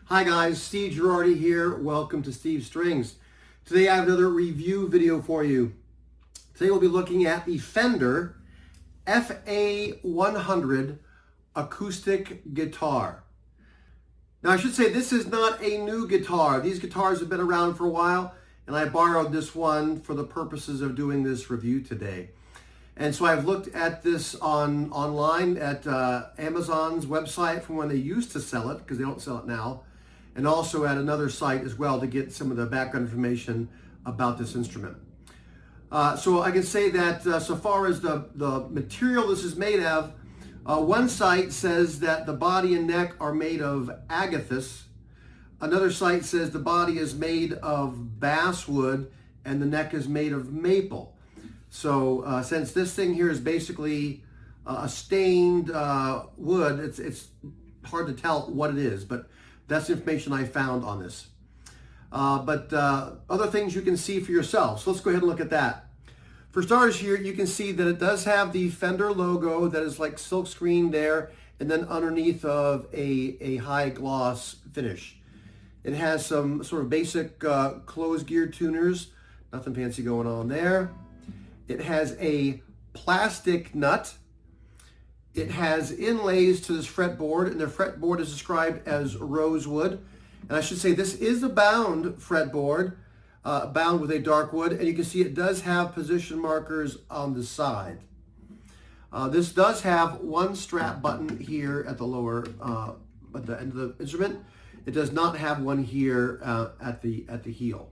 Hi guys, Steve Girardi here. Welcome to Steve Strings. Today I have another review video for you. Today we'll be looking at the Fender FA-100 acoustic guitar. Now I should say this is not a new guitar. These guitars have been around for a while and I borrowed this one for the purposes of doing this review today. And so I've looked at this online at Amazon's website from when they used to sell it, because they don't sell it now, and also at another site as well to get some of the background information about this instrument. So I can say that so far as the material this is made of, one site says that the body and neck are made of agathis. Another site says the body is made of basswood and the neck is made of maple. So since this thing here is basically a stained wood, it's hard to tell what it is, but that's the information I found on this. But other things you can see for yourself. So let's go ahead and look at that. For starters here, you can see that it does have the Fender logo that is like silk screen there, and then underneath of a high gloss finish. It has some sort of basic closed gear tuners, nothing fancy going on there. It has a plastic nut. It has inlays to this fretboard, and the fretboard is described as rosewood. And I should say this is a bound fretboard, bound with a dark wood, and you can see it does have position markers on the side. This does have one strap button here at the lower, at the end of the instrument. It does not have one here at the heel.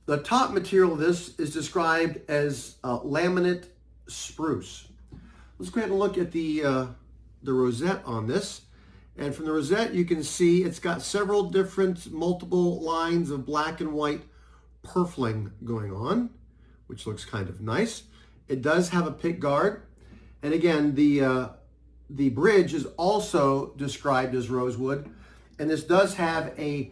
The top material of this is described as laminate spruce. Let's go ahead and look at the rosette on this. And from the rosette, you can see it's got several different multiple lines of black and white purfling going on, which looks kind of nice. It does have a pick guard. And again, the bridge is also described as rosewood. And this does have a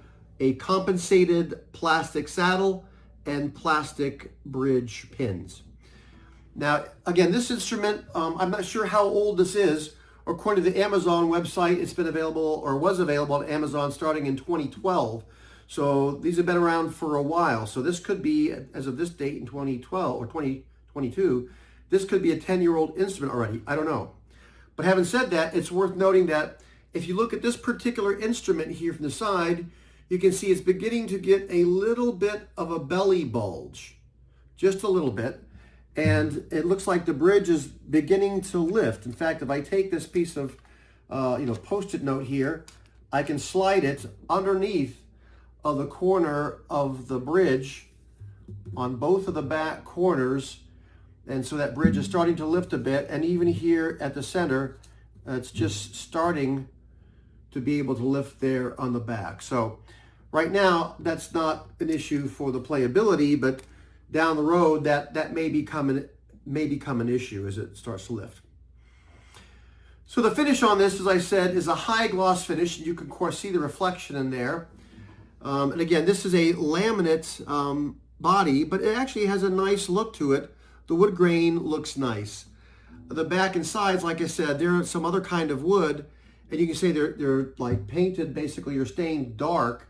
compensated plastic saddle and plastic bridge pins. Now, again, this instrument, I'm not sure how old this is. According to the Amazon website, it's been available or was available on Amazon starting in 2012. So these have been around for a while. So this could be, as of this date in 2012 or 2022, this could be a 10-year-old instrument already. I don't know. But having said that, it's worth noting that if you look at this particular instrument here from the side, you can see it's beginning to get a little bit of a belly bulge, just a little bit. And it looks like the bridge is beginning to lift. In fact, if I take this piece of post-it note here, I can slide it underneath of the corner of the bridge on both of the back corners. And so that bridge is starting to lift a bit. And even here at the center, it's just starting to be able to lift there on the back. So right now, that's not an issue for the playability, but down the road, that may become an issue as it starts to lift. So the finish on this, as I said, is a high gloss finish. You can, of course, see the reflection in there. And again, this is a laminate body, but it actually has a nice look to it. The wood grain looks nice. The back and sides, like I said, they're some other kind of wood, and you can see they're like painted, basically, or stained dark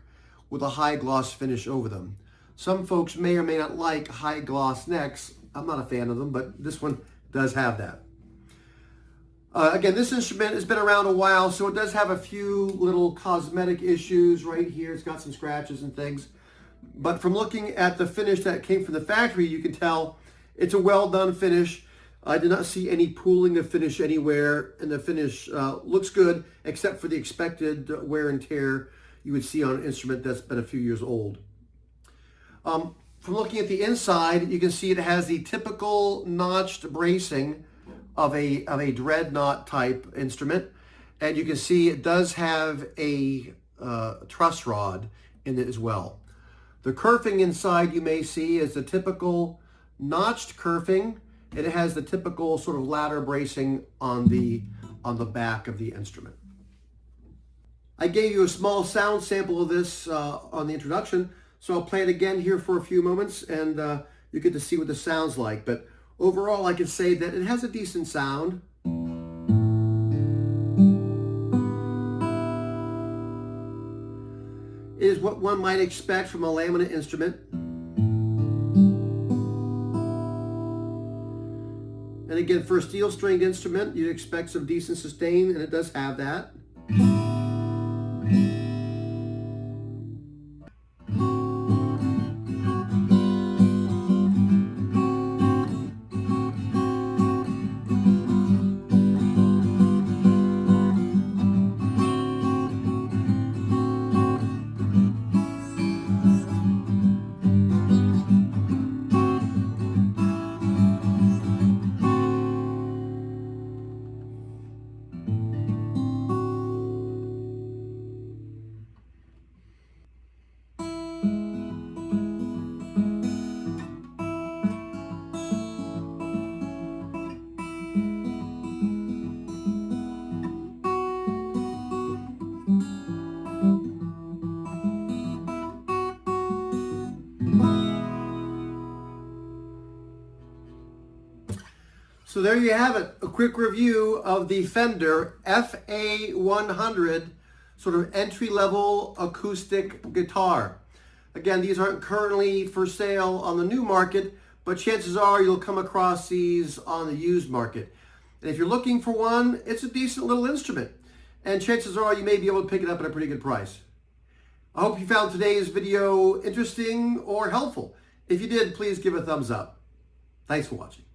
with a high gloss finish over them. Some folks may or may not like high gloss necks. I'm not a fan of them, but this one does have that. Again, this instrument has been around a while, so it does have a few little cosmetic issues right here. It's got some scratches and things. But from looking at the finish that came from the factory, you can tell it's a well-done finish. I did not see any pooling of finish anywhere, and the finish looks good, except for the expected wear and tear you would see on an instrument that's been a few years old. From looking at the inside, you can see it has the typical notched bracing of a Dreadnought type instrument, and you can see it does have a truss rod in it as well. The kerfing inside you may see is the typical notched kerfing, and it has the typical sort of ladder bracing on the back of the instrument. I gave you a small sound sample of this on the introduction. So I'll play it again here for a few moments, and you get to see what this sounds like. But overall, I can say that it has a decent sound. is what one might expect from a laminate instrument. And again, for a steel stringed instrument, you'd expect some decent sustain, and it does have that. So there you have it, a quick review of the Fender FA-100 sort of entry-level acoustic guitar. Again, these aren't currently for sale on the new market, but chances are you'll come across these on the used market. And if you're looking for one, it's a decent little instrument. And chances are you may be able to pick it up at a pretty good price. I hope you found today's video interesting or helpful. If you did, please give a thumbs up. Thanks for watching.